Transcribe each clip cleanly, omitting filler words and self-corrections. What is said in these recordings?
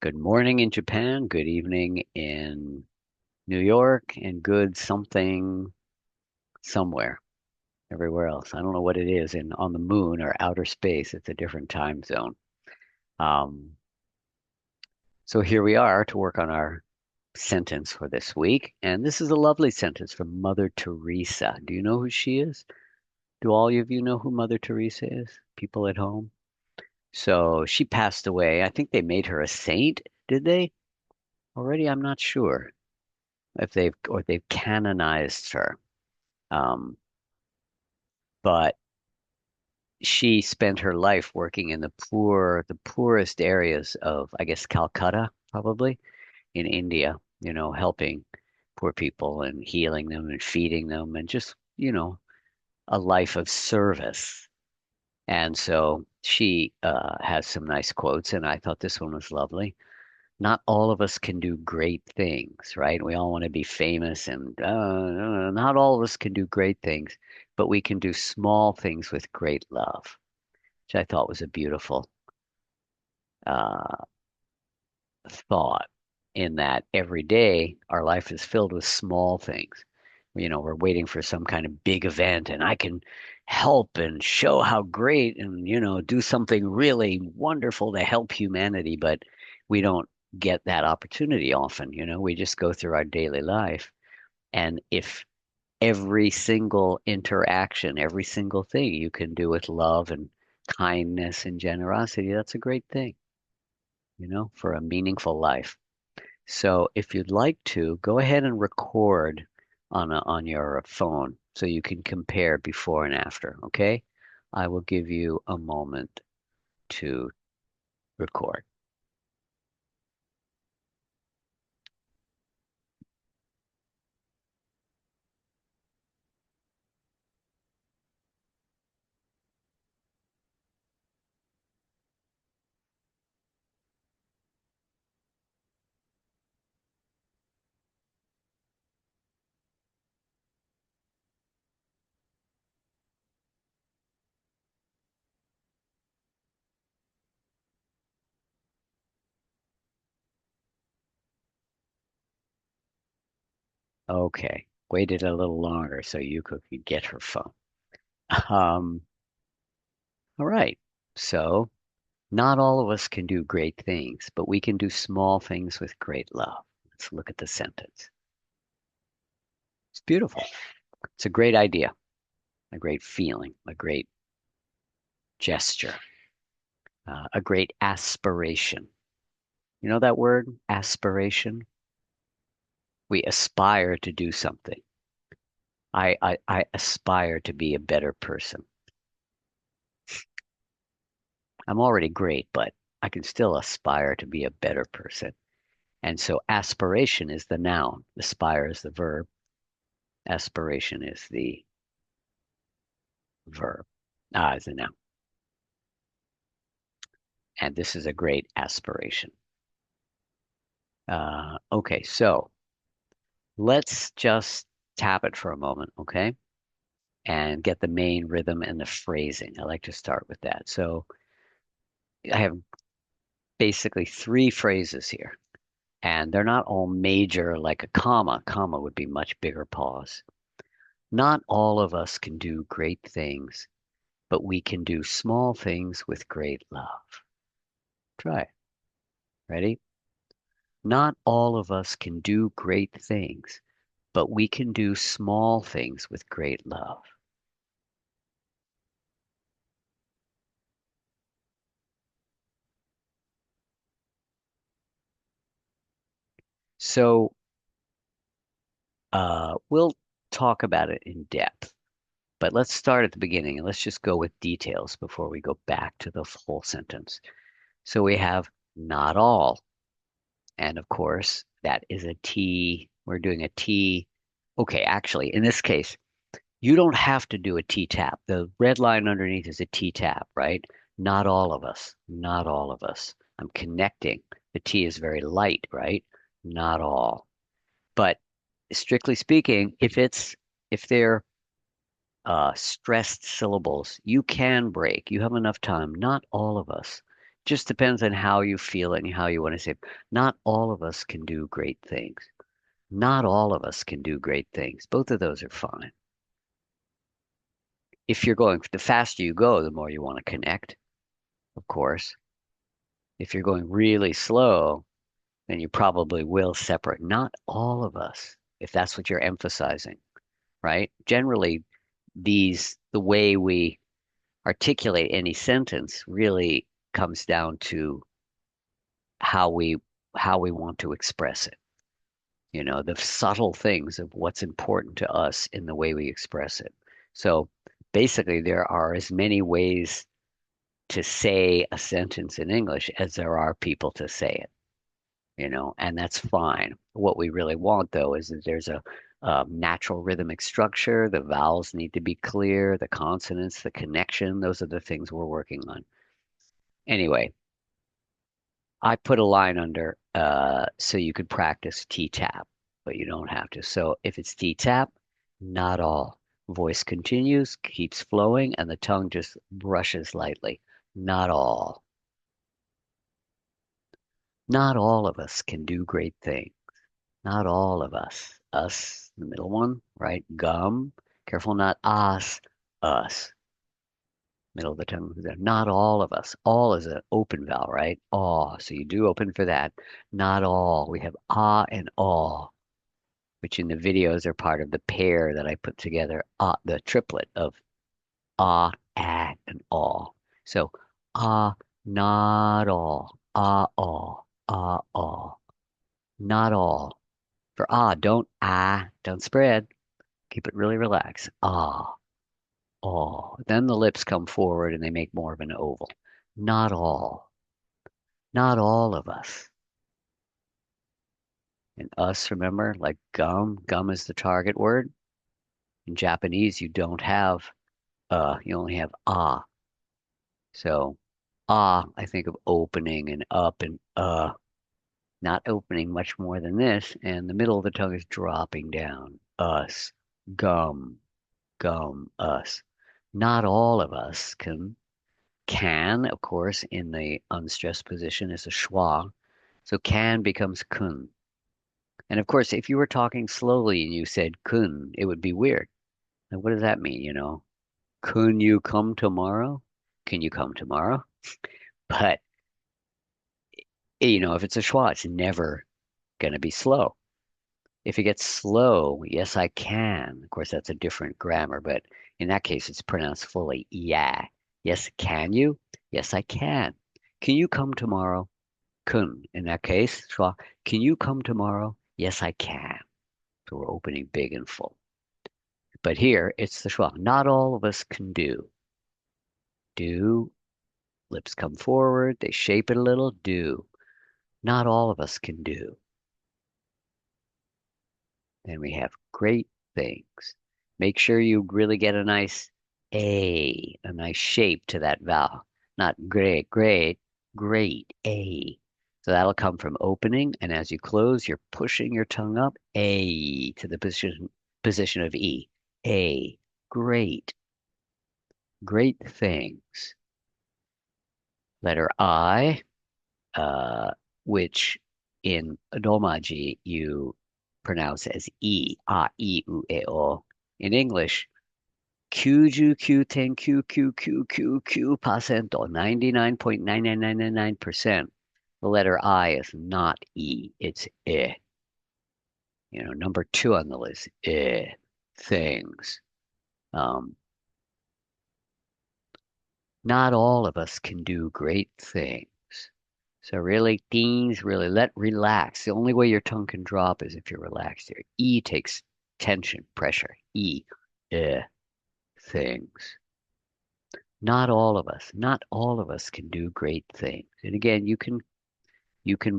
Good morning in Japan, good evening in New York, and good something somewhere, everywhere else. I don't know what it is in on the moon or outer space. It's a different time zone. Um, so here we are to work on our sentence for this week. And this is a lovely sentence from Mother Teresa. Do you know who she is? Do all of you know who Mother Teresa is? People at home? So she passed away. I think they made her a saint, did they? Already, I'm not sure if they've canonized her. Um, but she spent her life working in the poorest areas of, I guess, Calcutta, probably in India, helping poor people and healing them and feeding them and just, a life of service. And so she has some nice quotes, and I thought this one was lovely. Not all of us can do great things, right? We all want to be famous, and not all of us can do great things, but we can do small things with great love, which I thought was a beautiful uh, thought. In that every day our life is filled with small things. We're waiting for some kind of big event, and I can help and show how great and, do something really wonderful to help humanity, but we don't get that opportunity often. We just go through our daily life. And if every single interaction, every single thing you can do with love and kindness and generosity, that's a great thing, for a meaningful life. So if you'd like to, go ahead and record on your phone so you can compare before and after, okay? I will give you a moment to record. Okay. Waited a little longer so Yuko could get her phone. Um, all right. So not all of us can do great things, but we can do small things with great love. Let's look at the sentence. It's beautiful. It's a great idea, a great feeling, a great gesture, a great aspiration. You know that word, aspiration? We aspire to do something. I aspire to be a better person. I'm already great, but I can still aspire to be a better person. And so aspiration is the noun, aspire is the verb, aspiration is the verb, is the noun. And this is a great aspiration. Okay, so let's just tap it for a moment, okay? And get the main rhythm and the phrasing. I like to start with that. So I have basically three phrases here, and they're not all major like a comma. Comma would be much bigger pause. Not all of us can do great things, but we can do small things with great love. Try it. Ready? Not all of us can do great things, but we can do small things with great love. So we'll talk about it in depth. But let's start at the beginning and let's just go with details before we go back to the whole sentence. So we have not all. And of course, that is a T. We're doing a T. Okay, actually, in this case, you don't have to do a T tap. The red line underneath is a T tap, right? Not all of us. Not all of us. I'm connecting. The T is very light, right? Not all. But strictly speaking, if they're stressed syllables, you can break. You have enough time. Not all of us Just depends on how you feel it and how you want to say it. Not all of us can do great things. Not all of us can do great things. Both of those are fine. If you're going, the faster you go, the more you want to connect, of course. If you're going really slow, then you probably will separate. Not all of us, if that's what you're emphasizing, right? Generally, the way we articulate any sentence really comes down to how we how we want to express it. The subtle things of what's important to us in the way we express it. So basically, there are as many ways to say a sentence in English as there are people to say it, and that's fine. What we really want, though, is that there's a natural rhythmic structure. The vowels need to be clear, the consonants, the connection. Those are the things we're working on. Anyway, I put a line under so you could practice T-tap, but you don't have to. So if it's T-tap, not all. Voice continues, keeps flowing, and the tongue just brushes lightly. Not all. Not all of us can do great things. Not all of us. Us, the middle one, right? Gum. Careful, not us. Us. Middle of the tongue. Not all of us. All is an open vowel, right? Aw. So you do open for that. Not all. We have ah and aw, which in the videos are part of the pair that I put together, the triplet of ah, and aw. So not all. Aw. Aw. Not all. For don't spread. Keep it really relaxed. Then the lips come forward and they make more of an oval. Not all. Not all of us. And us, remember, like gum. Gum is the target word. In Japanese, you don't have you only have ah. So I think of opening and up and not opening much more than this, and the middle of the tongue is dropping down. Us. Gum. Us. Not all of us can, of course, in the unstressed position is a schwa. So can becomes kun. And of course, if you were talking slowly and you said kun, it would be weird. And what does that mean, Kun you come tomorrow? Can you come tomorrow? But, if it's a schwa, it's never going to be slow. If it gets slow, yes, I can. Of course, that's a different grammar, but in that case, it's pronounced fully. Yeah. Yes, can you? Yes, I can. Can you come tomorrow? Kun. In that case, schwa. Can you come tomorrow? Yes, I can. So we're opening big and full. But here, it's the schwa. Not all of us can do. Do. Lips come forward. They shape it a little. Do. Not all of us can do. Then we have great things. Make sure you really get a nice a nice shape to that vowel. Not great, great, a. So that'll come from opening, and as you close, you're pushing your tongue up, a to the position of e. A. Great, great things. Letter I, which in Romaji you pronounce as E, A, I, U, E, O. In English, 99.99999%, 99.99999%. The letter I is not E, it's I. Number two on the list, I, things. Um, not all of us can do great things. So really, things really relax. The only way your tongue can drop is if you're relaxed here. E takes tension, pressure. E, things. Not all of us can do great things. And again, you can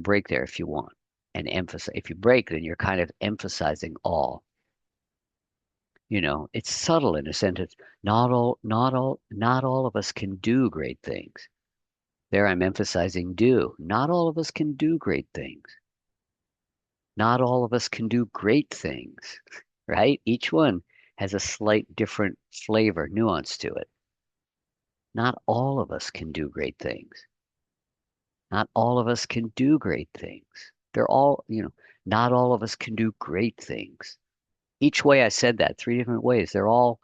break there if you want and emphasize. If you break, then you're kind of emphasizing all. It's subtle in a sentence. Not all of us can do great things. There I'm emphasizing do. Not all of us can do great things. Not all of us can do great things, right? Each one has a slight different flavor, nuance to it. Not all of us can do great things. Not all of us can do great things. They're all, not all of us can do great things. Each way I said that, three different ways, they're all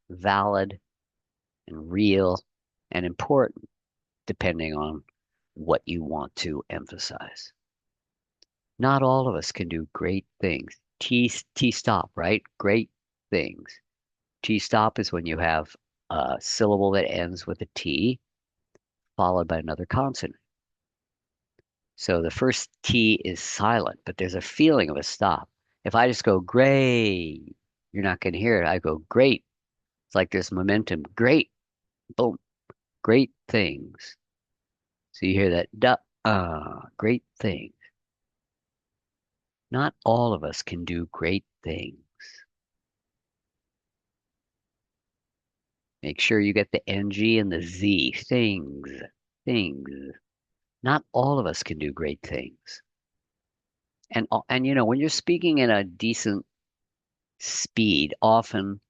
valid and real and important, depending on what you want to emphasize. Not all of us can do great things. T stop, right? Great things. T stop is when you have a syllable that ends with a T followed by another consonant. So the first T is silent, but there's a feeling of a stop. If I just go great, you're not going to hear it. I go great. It's like there's momentum. Great. Boom. Great things. So you hear that duh, great thing. Not all of us can do great things. Make sure you get the NG and the Z. Things. Things. Not all of us can do great things. And when you're speaking in a decent speed, often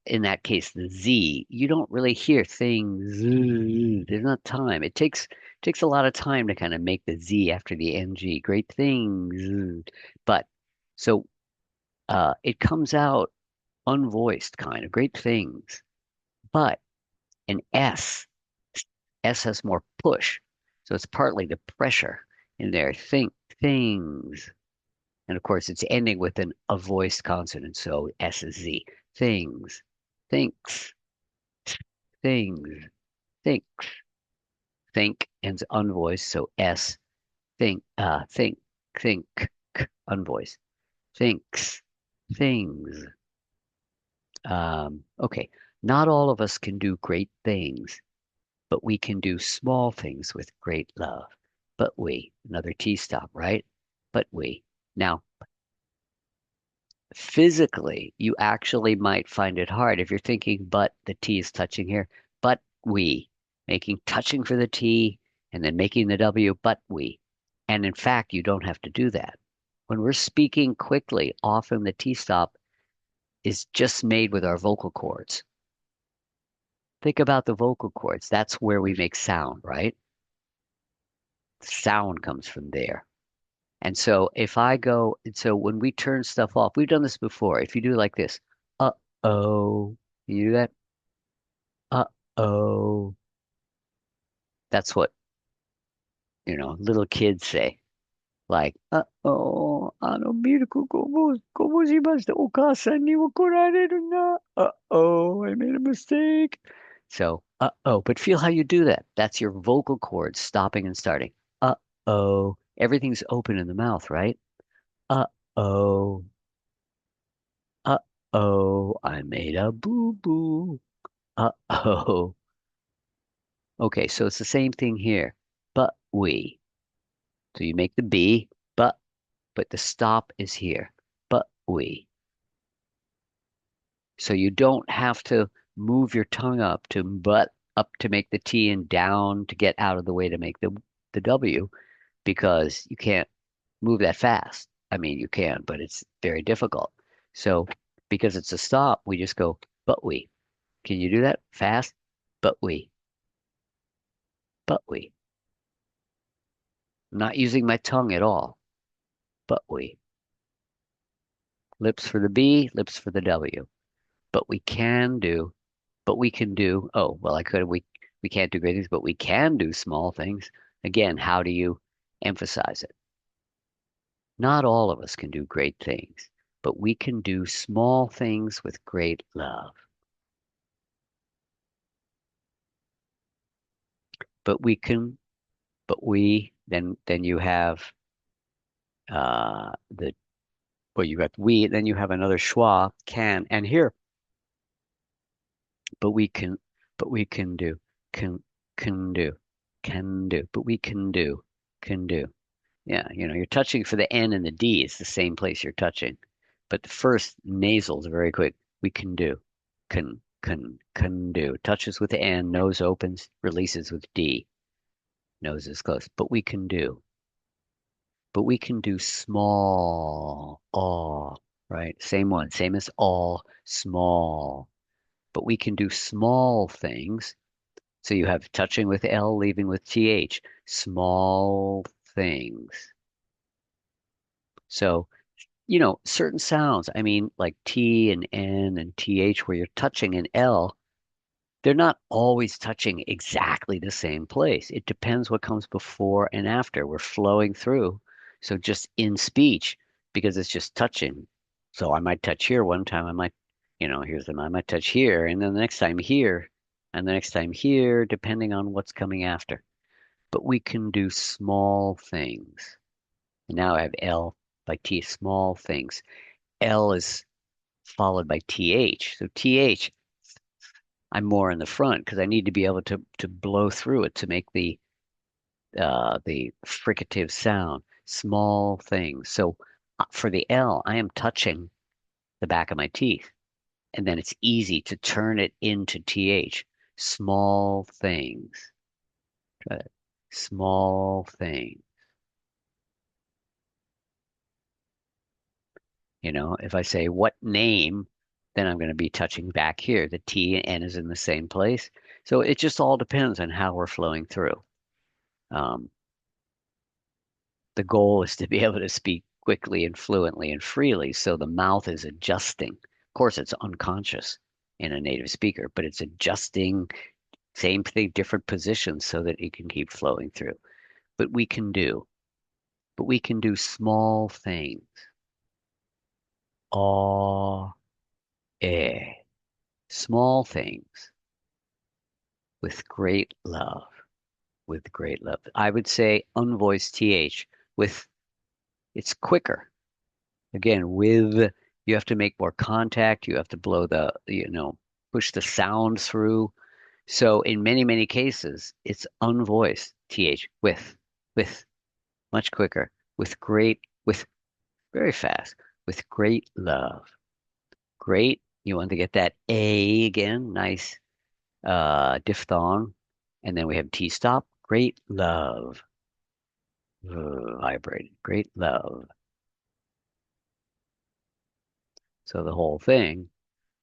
in that case the Z, you don't really hear things. There's not time. It takes a lot of time to kind of make the Z after the NG. Great things. But so it comes out unvoiced kind of great things. But an S has more push. So it's partly the pressure in there. Think things. And of course, it's ending with a voiced consonant. So S is Z. Things, thinks, things, think, think ends unvoiced. So S, think, unvoiced. Thinks, things. Okay. Not all of us can do great things, but we can do small things with great love. But another T stop, right? But we. Now, physically, you actually might find it hard if you're thinking, but the T is touching here, but touching for the T and then making the W, but we. And in fact, you don't have to do that. When we're speaking quickly, often the T stop is just made with our vocal cords. Think about the vocal cords. That's where we make sound, right? Sound comes from there. And so so when we turn stuff off, we've done this before. If you do like this, uh-oh, you do that, uh-oh. That's what, little kids say. Like, uh-oh, ¿cómo se llama o casa ni na? Uh-oh, I made a mistake. So, uh-oh, but feel how you do that. That's your vocal cords stopping and starting. Uh-oh, everything's open in the mouth, right? Uh-oh. Uh-oh, I made a boo-boo. Uh-oh. Okay, so it's the same thing here. But we. So you make the B, but the stop is here. But we. So you don't have to move your tongue up to make the T and down to get out of the way to make the W because you can't move that fast. I mean, you can, but it's very difficult. So because it's a stop, we just go, but we. Can you do that fast? But we. But we. I'm not using my tongue at all. But we. Lips for the B, lips for the W. But we can do, but we can do, oh, well, we can't do great things, but we can do small things. Again, how do you emphasize it? Not all of us can do great things, but we can do small things with great love. But we can, then you have the well, you got we, then you have another schwa, can, and here, but we can, but we can do, can, can do, can do, but we can do, can do. Yeah, you're touching for the N and the D. It's the same place you're touching. But the first nasals are very quick. We can do, can do. Touches with the N, nose opens, releases with D. Nose is close. But we can do small, all, right? Same one, same as all, small. But we can do small things So you have touching with L, leaving with TH. Small things. So, certain sounds, I mean, like T and N and TH, where you're touching an L, they're not always touching exactly the same place. It depends what comes before and after. We're flowing through. So just in speech, because it's just touching. So I might touch here one time. I might touch here, and then the next time here, and the next time here, depending on what's coming after. But we can do small things. And now I have L by T, small things. L is followed by TH. So TH, I'm more in the front because I need to be able to blow through it to make the fricative sound. Small things. So for the L, I am touching the back of my teeth, and then it's easy to turn it into TH. Small things. Try that. Small thing. If I say what name, then I'm going to be touching back here. The T and N is in the same place. So it just all depends on how we're flowing through. Um, the goal is to be able to speak quickly and fluently and freely. So the mouth is adjusting. Of course, it's unconscious in a native speaker, but it's adjusting, same thing, different positions so that it can keep flowing through. But we can do, but we can do small things. Aw, eh, small things with great love, with great love. I would say unvoiced TH with, it's quicker. Again, you have to make more contact. You have to blow push the sound through. So in many, many cases, it's unvoiced TH with much quicker, with very fast, with great love. Great. You want to get that A again, nice diphthong. And then we have T stop. Great love. Vibrated. Great love. So the whole thing.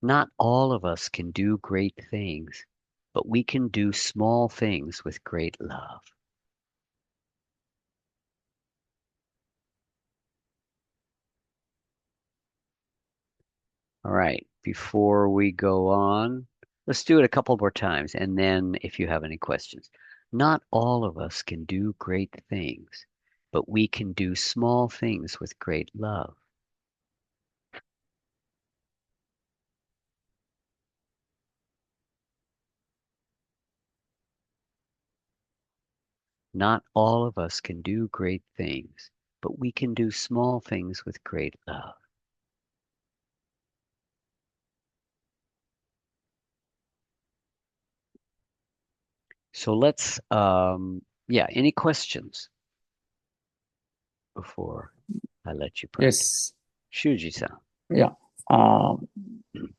Not all of us can do great things, but we can do small things with great love. All right, before we go on, let's do it a couple more times, and then if you have any questions. Not all of us can do great things, but we can do small things with great love. Not all of us can do great things, but we can do small things with great love. So yeah, any questions before I let you practice? Yes, Shuji-san. yeah. Um,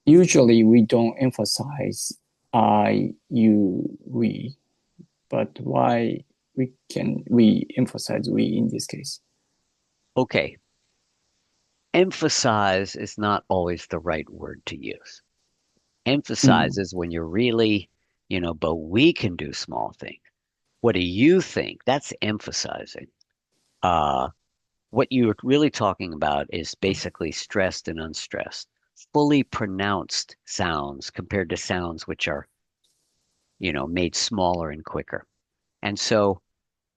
Usually we don't emphasize I, you, we, but why we emphasize we in this case? Okay, emphasize is not always the right word to use. Emphasize Mm. is when you're really, but we can do small things. What do you think? That's emphasizing. Uh, what you're really talking about is basically stressed and unstressed, fully pronounced sounds compared to sounds which are, made smaller and quicker. And so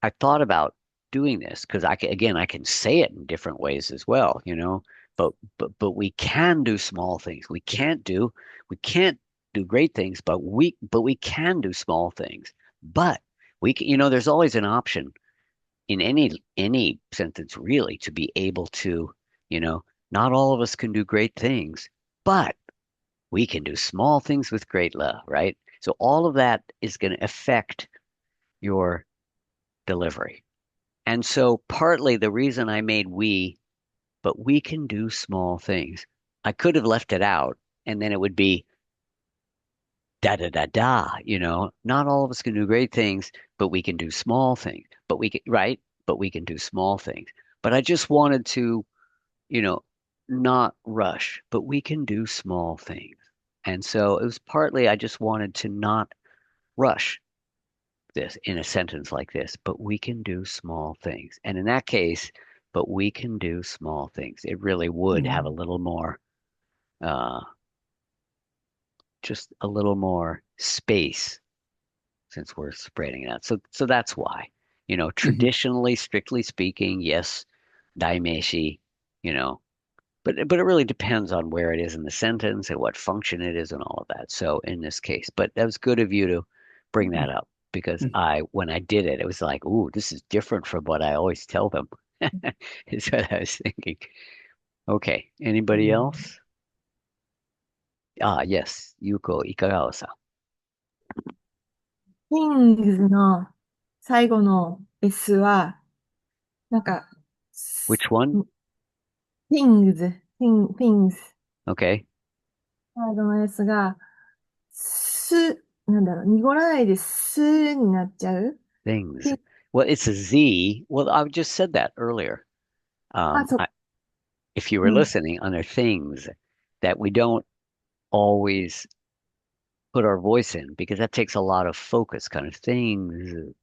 I thought about doing this because I can say it in different ways as well, but we can do small things. We can't do great things, but we can do small things. But we can, there's always an option in any sentence really to be able to, you know, not all of us can do great things, but we can do small things with great love, right? So all of that is going to affect your delivery. And so partly the reason I made but we can do small things. I could have left it out and then it would be da da da da, not all of us can do great things, but we can do small things. But we can, right? But we can do small things. But I just wanted to, you know, not rush, but we can do small things. And so it was partly I just wanted to not rush. this in a sentence like this, but we can do small things. And in that case, but we can do small things. It really would have a little more, uh, just a little more space since we're spreading it out. So that's why, Mhm. traditionally, strictly speaking, yes, daimeshi, you know, but it really depends on where it is in the sentence and what function it is and all of that. So in this case, but that was good of you to bring that up because when I did it, it was like, ooh, this is different from what I always tell them. Is what I was thinking. Okay, anybody else? Ah, yes, Yuko Ikagawa-san. things の最後の S は、なんか、Which one? things, things。Okay, 最後の S が、なんだろう、濁らないで、になっちゃう。things. Thing- Well, it's a Z. Well, I just said that earlier. あ、そっか。If you were うん。listening, under things that we don't always put our voice in because that takes a lot of focus, kind of things,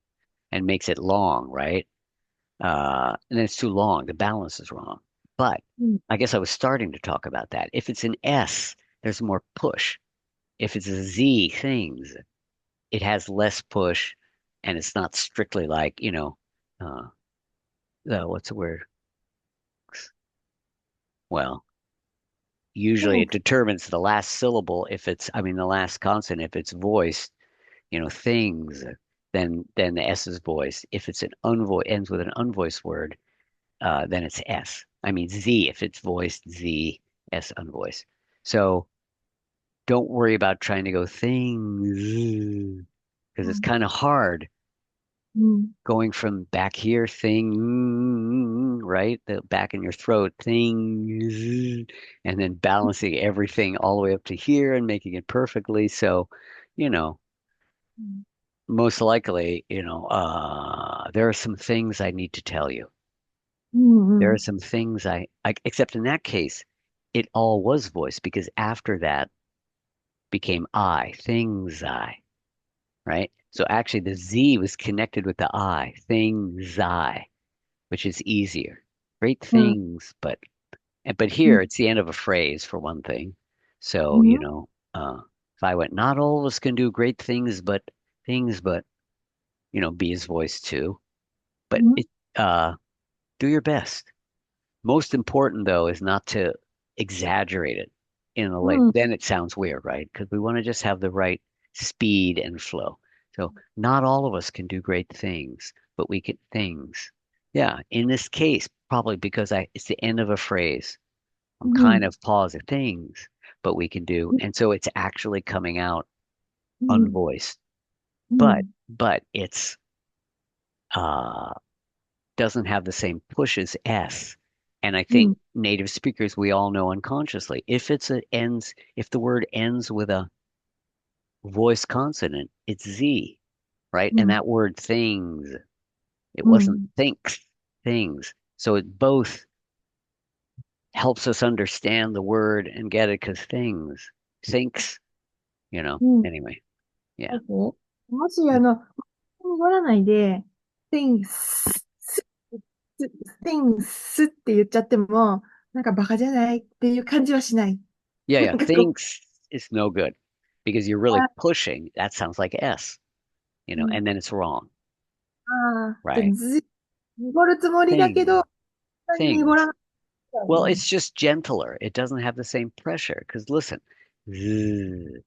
and makes it long, right? And it's too long. The balance is wrong. Butうん。I guess I was starting to talk about that. If it's an S, there's more push. If it's a Z, things, it has less push, and it's not strictly like, uh, what's the word? Well, usually it Thanks. determines the last syllable if it's, I mean, the last consonant, if it's voiced, things, then the S is voiced. If it's an unvoiced, ends with an unvoiced word, then it's S. I mean Z if it's voiced, Z, S unvoiced. So don't worry about trying to go things because it's kind of hard うん。going from back here, thing, right? The back in your throat, things, and then balancing everything all the way up to here and making it perfectly. So, you know,うん。most likely, there are some things I need to tell you. うん。Thereうん。are some things except in that case, it all was voice because after that became things right? So actually the Z was connected with the things which is easier. Great things, but here it's the end of a phrase for one thing. So, if I went, not all of us can do great things, but, B is voice too. Butうん。uh, do your best. Most important though is not to exaggerate it in a late.うん。Then it sounds weird, right? Because we want to just have the right speed and flow. So not all of us can do great things, but we can things. Yeah, in this case, probably because it's the end of a phrase. I'm kind of pausing things, but we can do, and so it's actually coming out unvoiced. But it's uh doesn't have the same push as S. And I think native speakers, we all know unconsciously, if the word ends with a voice consonant, it's Z, right? And that word things, it wasn't things. So it both helps us understand the word and get it because thinks, anyway, yeah. OK。もし、濁らないで、things, things って言っちゃっても、なんかバカじゃないっていう感じはしない。Yeah,なyeah.んかこう、Thinks is no good because you're really pushing. That sounds like S, and then it's wrong, じゃあ、right? 濁るつもりだけど、Thing, things.濁らないんだよWell,ね。it's just gentler. It doesn't have the same pressure. Because listen, zzz,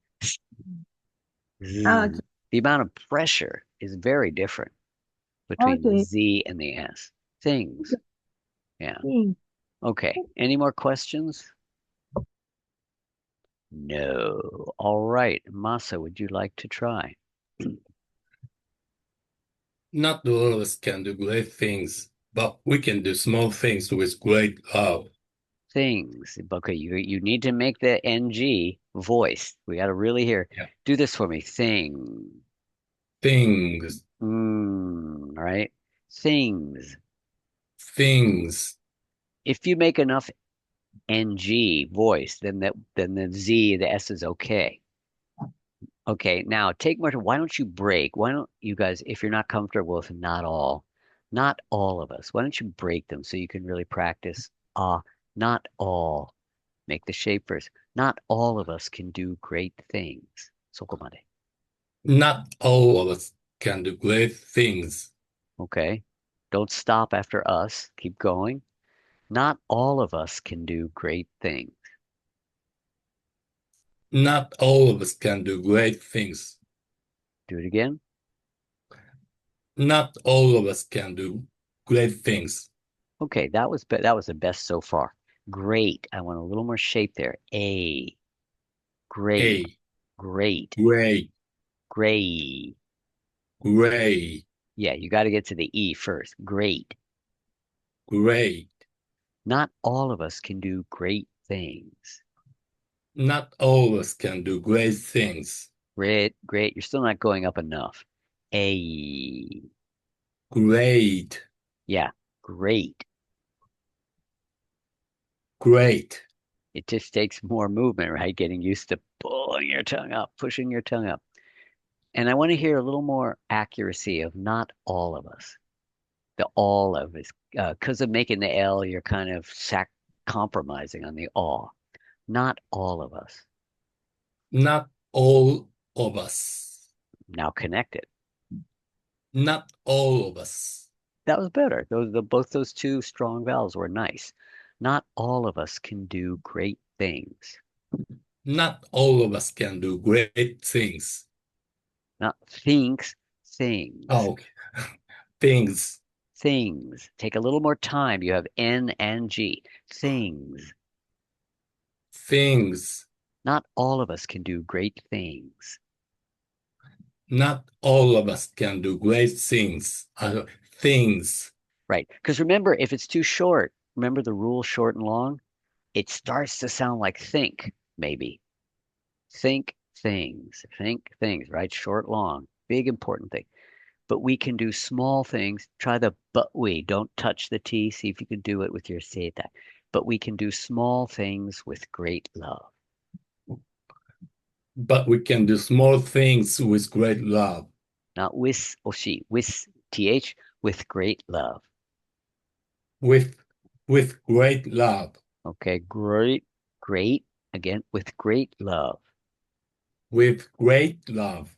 あ zzz, the amount of pressure is very different between the OK。Z and the S. Things. Yeah. いい。Okay. Any more questions? No. All right. Masa, would you like to try? Not all of us can do great things, but we can do small things with great love. Things. Okay, you need to make the NG voice. We got to really hear. Yeah. Do this for me. Thing. Things, Right? Things. things, If you make enough NG voice, then the Z, the S is okay. Okay, now take more time. Why don't you break? Why don't you guys, if you're not comfortable with not all of us, why don't you break them so you can really practice? Not all. Make the shape first. Not all of us can do great things. そこまで. Not all of us can do great things. Okay. Don't stop after us. Keep going. Not all of us can do great things. Not all of us can do great things. Do it again. Not all of us can do great things. Okay, that was the best so far. Great. I want a little more shape there. A. Great. A, Great. great, Gray. gray, Yeah, you got to get to the E first. Great. great. Not all of us can do great things. Not all of us can do great things. Great, great. You're still not going up enough. A. Great, Yeah, great. great. It just takes more movement, right? Getting used to pulling your tongue up, pushing your tongue up. And I want to hear a little more accuracy of not all of us. The all of is because of making the L, you're kind of compromising on the all. Not all of us. Not all of us. Now connect it. Not all of us. That was better. Both those two strong vowels were nice. Not all of us can do great things. Not all of us can do great things. Not things, things. Oh, okay. Things, Things. Take a little more time. You have N and G. Things. things. Not all of us can do great things. Not all of us can do great things. Things. Right. Because remember, if it's too short, remember the rule short and long? It starts to sound like think, maybe. Think things, right? Short, long, big, important thing. But we can do small things. Try the but we. Don't touch the T. See if you can do it with your seta. But we can do small things with great love. But we can do small things with great love. Not with oshi, with th, with great love. With great love. Okay, great, great. Again, with great love. With great love.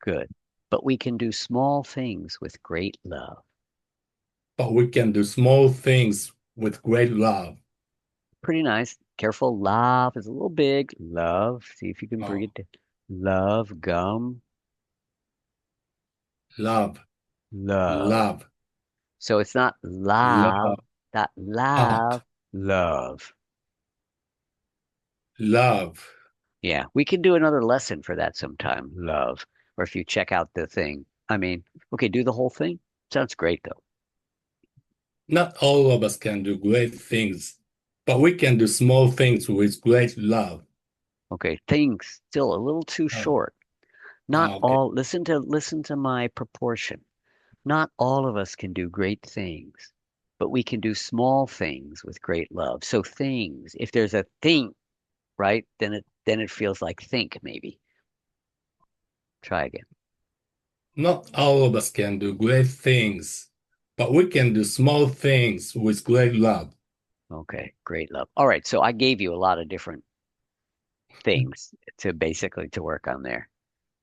Good. But we can do small things with great love. But we can do small things with great love. Pretty nice. Careful. Love is a little big. Love. See if you can bring Oh, it to love, gum, love, love. love, So it's not love, love, not out, love, love. love. Yeah, we can do another lesson for that sometime. Love. Or if you check out the thing. I mean, okay, do the whole thing. Sounds great though. Not all of us can do great things, but we can do small things with great love. Okay, things still a little too Oh, short. Not okay. all, listen to my proportion. Not all of us can do great things, but we can do small things with great love. So things, if there's a thing, right, then it feels like think maybe. Try again. Not all of us can do great things, but we can do small things with great love. Okay, great love. All right, so I gave you a lot of different things to basically to work on there.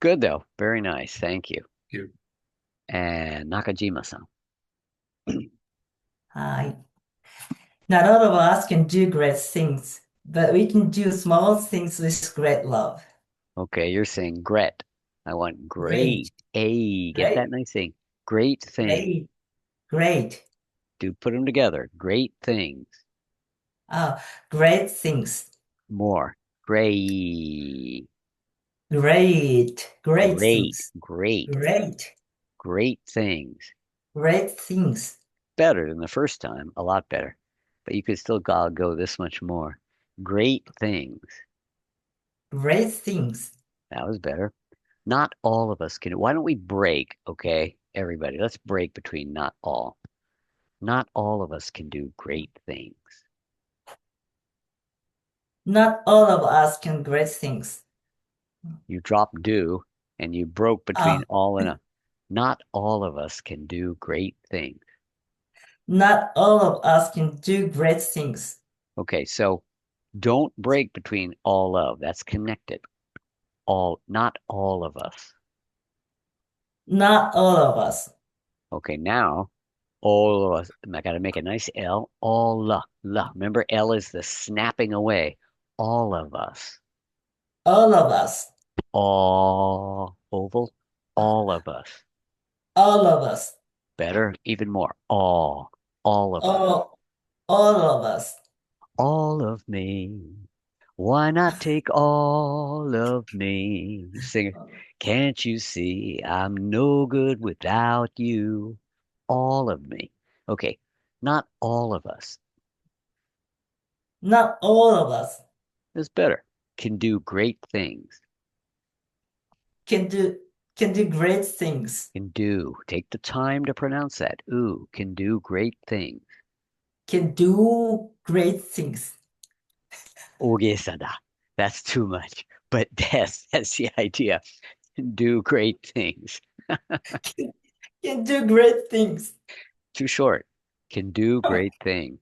Good though. Very nice. Thank you. You. And Nakajima-san. Hi. Not all of us can do great things, but we can do small things with great love. Okay, you're saying gret. I want great. Great, A, get great, that nice thing. Great thing. great, great. Do put them together. Great things. Great things. More. Great. Great, great Great. things. Great. Great, Great things. great things. Better than the first time. A lot better. But you could still go this much more. Great things. Great things. That was better. Not all of us can. Why don't we break, okay? Everybody, let's break between not all. Not all of us can do great things. Not all of us can great things, You dropped do and you broke between all and a. Not all of us can do great things. Not all of us can do great things. Okay, so don't break between all of. That's connected. Not all of us. Not all of us. Okay, now all of us. I got to make a nice L. All la. Remember, L is the snapping away. All of us. All of us. All oval. All of us. All of us. Better, even more. All of us. All of us. All of me. Why not take all of me? Sing it. Can't you see I'm no good without you? All of me. Okay, not all of us. Not all of us It's better. Can do great things. can do great things. Can do. Take the time to pronounce that. Ooh, can do great things. Can do great things. 大げさだ. That's too much. But that's the idea. Can do great things. Can do great things. Too short. Can do great things.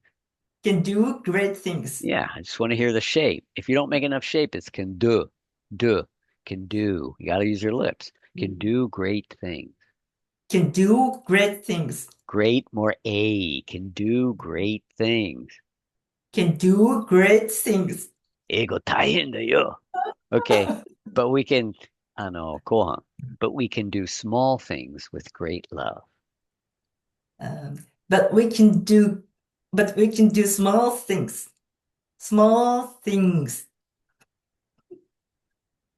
Can do great things. Yeah, I just want to hear the shape. If you don't make enough shape, it's can do. Can do. You got to use your lips. Can do great things. Can do great things. Great, more A. Can do great things. Can do great things. 英語大変だよ. Okay, but we can, 後半. But we can do small things with great love. But we can do small things. Small things.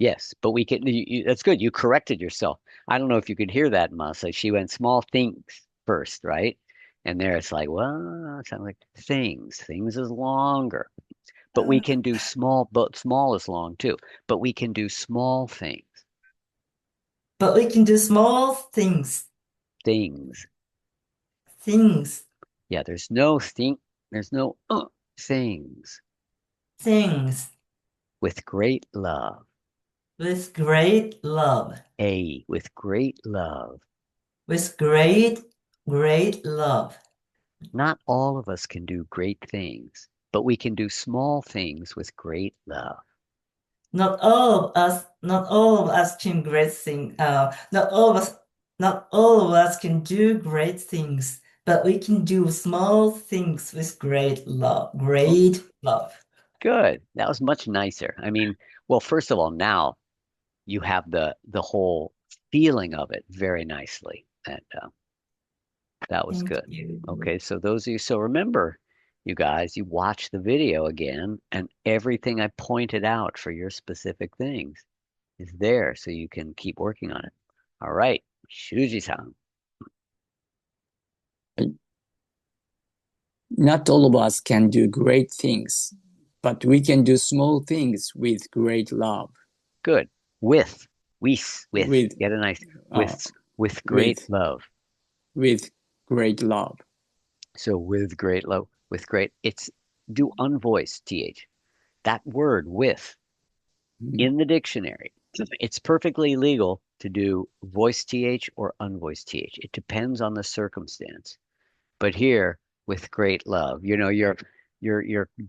Yes, but we can, that's good. You corrected yourself. I don't know if you could hear that, Masa. She went small things first, right? And there it's like, well, it sounds like things. Things is longer. But we can do small, but small is long too. But we can do small things. But we can do small things. Things. Things. Yeah, there's no things. Things. With great love. With great love. With great love. With great love. Not all of us can do great things, but we can do small things with great love. Not all of us can great things. Not all of us can do great things, but we can do small things with great love. Great love. Good. That was much nicer. I mean, well, first of all, now you have the whole feeling of it very nicely. And that was Thank good. you. Okay, so those of you, so remember, you guys, you watch the video again, and everything I pointed out for your specific things is there, so you can keep working on it. All right, Shuji-san. Not all of us can do great things, but we can do small things with great love. Good. With. With. Get a nice with great love. With great love. So with great love, with great. It's do unvoiced th. That word with in the dictionary. It's perfectly legal to do voiced th or unvoiced th. It depends on the circumstance. But here, with great love, you're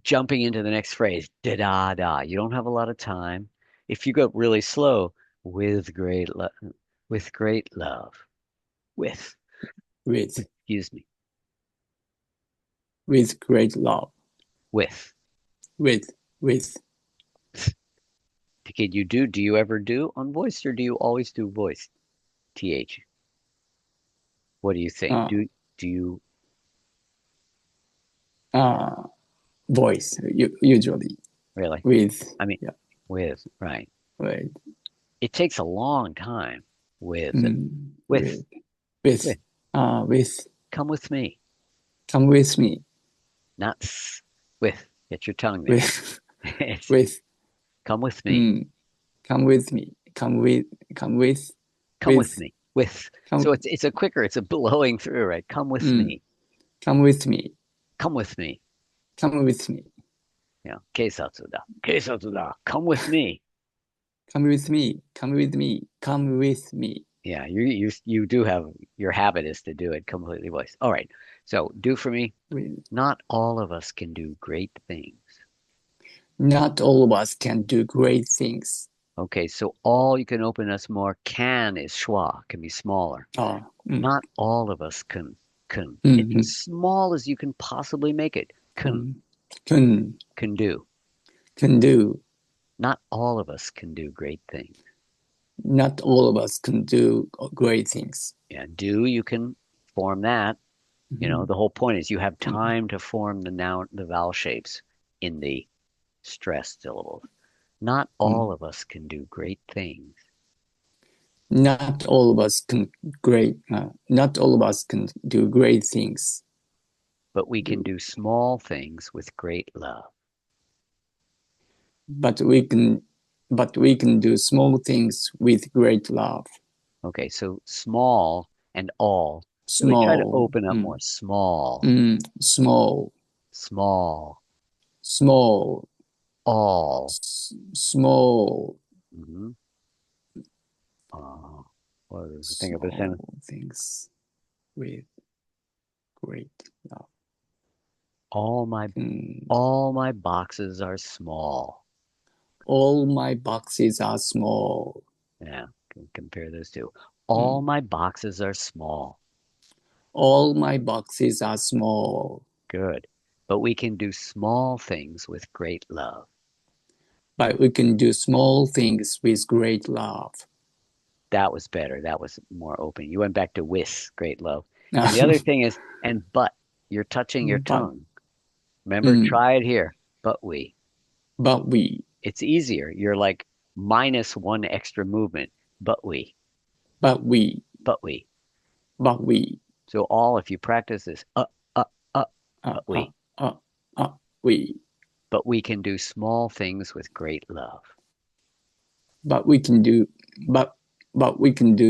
jumping into the next phrase. Da da da. You don't have a lot of time. If you go really slow, with great love, with great love, excuse me, with great love, with. Can you do you ever do unvoiced or do you always do voiced th? What do you think? Do you voice usually really? with? I mean, yeah. With, right. With. It takes a long time with. Come with me. Come with me. Not with. Get your tongue there. With. Come with me. Come with me. Come with me. With. So it's a quicker, it's a blowing through, right? Come with me. Come with me. Come with me. Come with me. Yeah. 警察だ. 警察だ. Come with me. Come with me. Come with me. Come with me. Yeah, you do have your habit is to do it completely voiced. All right. So do for me. Not all of us can do great things. Not all of us can do great things. Okay, so all you can open us more. Can is schwa, can be smaller. Not all of us can. It's as small as you can possibly make it. Can do. Can do. Not all of us can do great things. Not all of us can do great things. Yeah, do you can form that. You know, the whole point is you have time to form the vowel shapes in the stressed syllables. Not all of us can do great things. Not all of us can not all of us can do great things. But we can do small things with great love. But we can do small things with great love. Okay, so small and all. Really Small. try to open up more. Small. Small. Small. Small. All. Small. What is the thing of the sentence? Things with great love. All my boxes are small. All my boxes are small. Yeah, compare those two. All my boxes are small. All my boxes are small. Good. But we can do small things with great love. But we can do small things with great love. That was better. That was more open. You went back to with great love. And the other thing is, but, you're touching your tongue. Remember, try it here. But we. But we. It's easier. You're like minus one extra movement. But we. But we. But we. But we. So all, if you practice this, but we. We. But we can do small things with great love. But we can do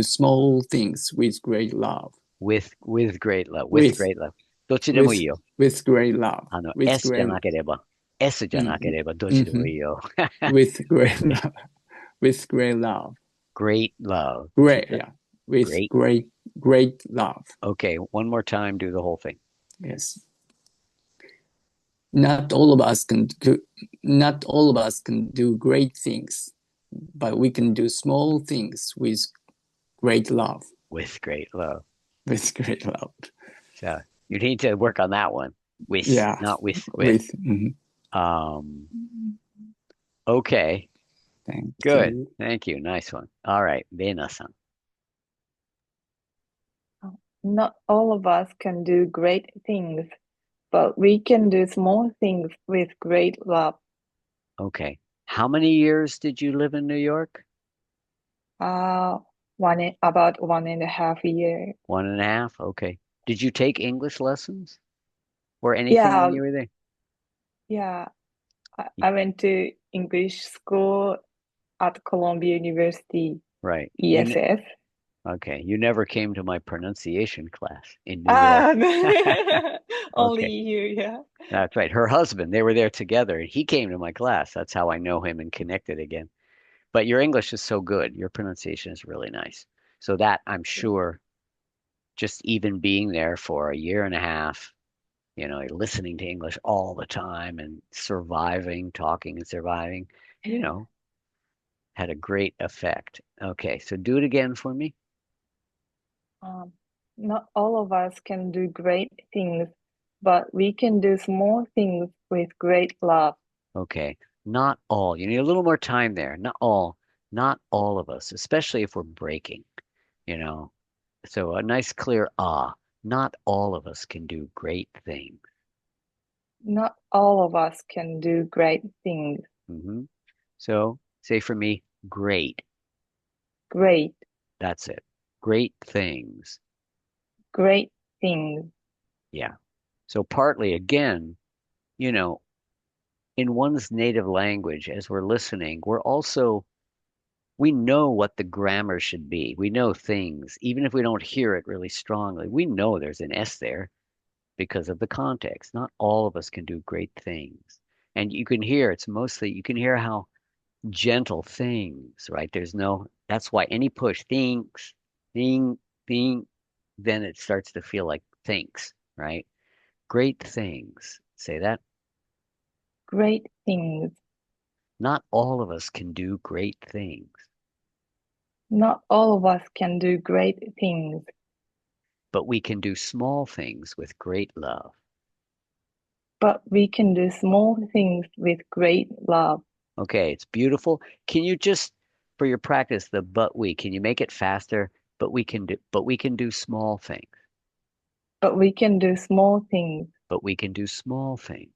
small things with great love. With great love. With great love. どっちでもいいよ。with great love. S じゃなければ。S じゃなければどっちでもいいよ。with great love. With great love. Great love. Great, yeah. With great love. Okay, one more time, do the whole thing. Yes. Not all of us can do great things, but we can do small things with great love. With great love. With great love. So you need to work on that one. With, not with. Okay. Good. Thank you. Nice one. All right, Vena-san. Not all of us can do great things, but we can do small things with great love. Okay. How many years did you live in New York? About 1.5 years. 1.5? Okay. Did you take English lessons or anything when you were there? Yeah. I went to English school at Columbia University. Right. ESF. Okay. You never came to my pronunciation class in New York. Only you, yeah. That's right. Her husband, they were there together and he came to my class. That's how I know him and connected again. But your English is so good. Your pronunciation is really nice. So that I'm sure just even being there for a year and a half, you know, listening to English all the time and surviving, talking and surviving, you know, had a great effect. Okay, so do it again for me. Not all of us can do great things, but we can do small things with great love. Okay, not all. You need a little more time there. Not all of us, especially if we're breaking, you know. So a nice clear not all of us can do great things. Not all of us can do great things. So say for me, great. Great. That's it. Great things. Great things. Yeah. So partly again, you know, in one's native language, as we're listening, we know what the grammar should be. We know things, even if we don't hear it really strongly. We know there's an S there because of the context. Not all of us can do great things. And you can hear, you can hear how gentle things, right? That's why any push, thinks, think, think, then it starts to feel like thinks, right? Great things. Say that. Great things. Not all of us can do great things, Not all of us can do great things, but we can do small things with great love. but we can do small things with great love. Okay, it's beautiful. Can you just, for your practice, can you make it faster? But we can do small things. But we can do small things. But we can do small things.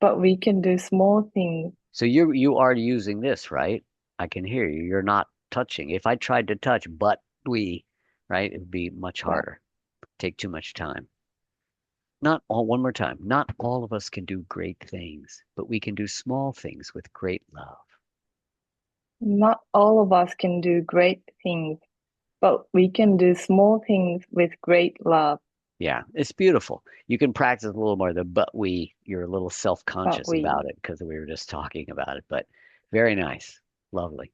But we can do small things. So you are using this, right? I can hear you. You're not touching. If I tried to touch, but we, right, it'd be much Yeah. harder. Take too much time. Not all, one more time. Not all of us can do great things, but we can do small things with great love. Not all of us can do great things, but we can do small things with great love. Yeah, it's beautiful. You can practice a little more you're a little But self-conscious we, about it because we were just talking about it, but very nice. Lovely.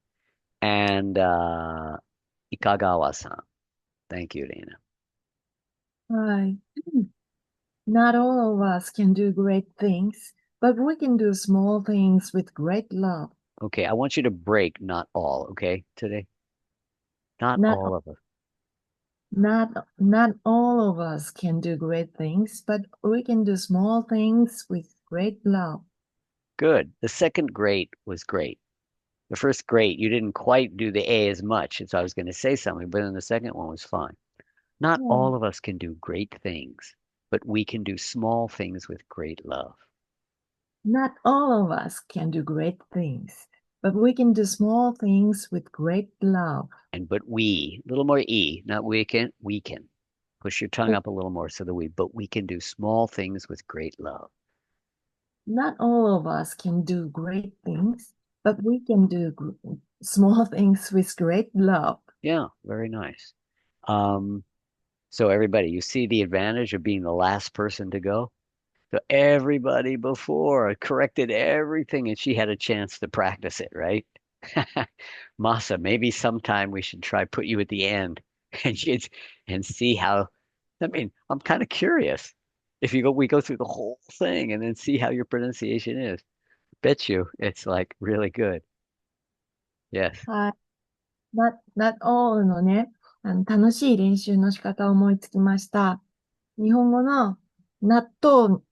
And Ikagawa-san. Thank you, Dana. Right. Not all of us can do great things, but we can do small things with great love. Okay, I want you to break not all, okay, today? Not Not all of us. not all of us can do great things, but we can do small things with great love. Good. The second great was great. The first great, you didn't quite do the A as much, and so I was going to say something, but then the second one was fine. Not Yeah. all of us can do great things, but we can do small things with great love. Not all of us can do great things, but we can do small things with great love. And but we, a little more E, not we can. Push your tongue up a little more so that but we can do small things with great love. Not all of us can do great things, but we can do small things with great love. Yeah, very nice. So everybody, you see the advantage of being the last person to go? So everybody before corrected everything and she had a chance to practice it, right? Masa, maybe sometime we should try put you at the end and see how. I mean, I'm kind of curious. If we go through the whole thing and then see how your pronunciation is. Bet you it's like really good. Yes. はい。Not all のね、楽しい練習の仕方を思いつきました。日本語の納豆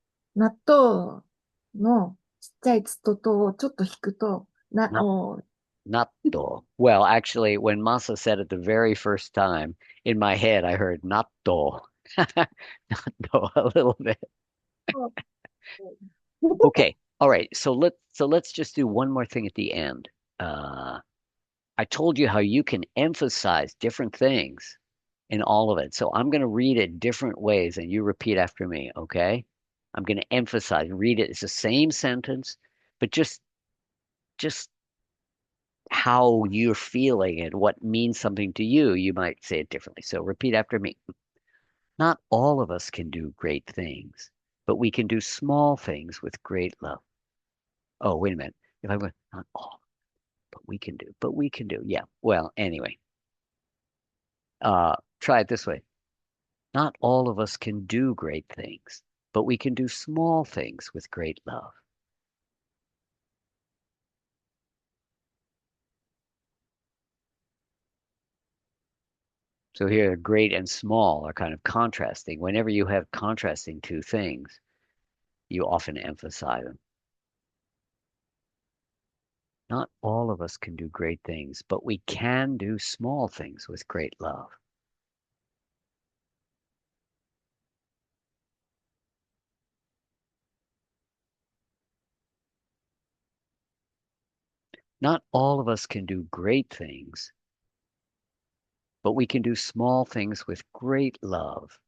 のちっちゃいつととをちょっと引くと、not Not all. natto. Well, actually, when Masa said it the very first time, in my head I heard natto. Natto a little bit. Okay. All right. So let's just do one more thing at the end. I told you how you can emphasize different things in all of it. So I'm going to read it different ways and you repeat after me, okay? I'm going to emphasize, read it. It's the same sentence, but just how you're feeling and what means something to you, you might say it differently. So repeat after me. Not all of us can do great things, but we can do small things with great love. Oh, wait a minute. If I went, not all, but we can do. Yeah. Well, anyway, try it this way. Not all of us can do great things, but we can do small things with great love. So here, great and small are kind of contrasting. Whenever you have contrasting two things, you often emphasize them. Not all of us can do great things, but we can do small things with great love. Not all of us can do great things, but we can do small things with great love.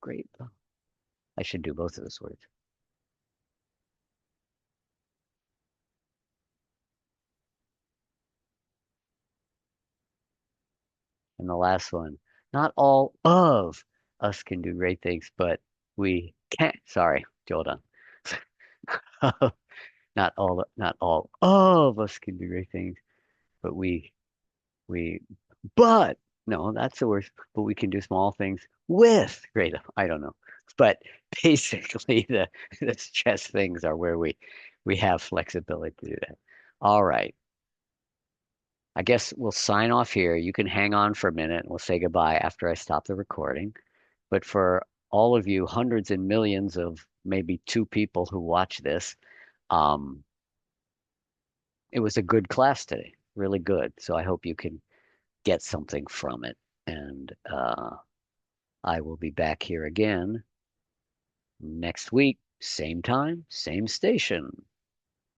Great love. I should do both of those words. And the last one, not all of us can do great things, but we can. Sorry, Jordan. not all of us can do great things, but we, but no, that's the worst. But we can do small things with great. I don't know, but basically the stress things are where we have flexibility to do that. All right. I guess we'll sign off here. You can hang on for a minute and we'll say goodbye after I stop the recording. But for all of you, hundreds and millions of maybe two people who watch this, um, it was a good class today, really good. So I hope you can get something from it. And I will be back here again next week, same time, same station.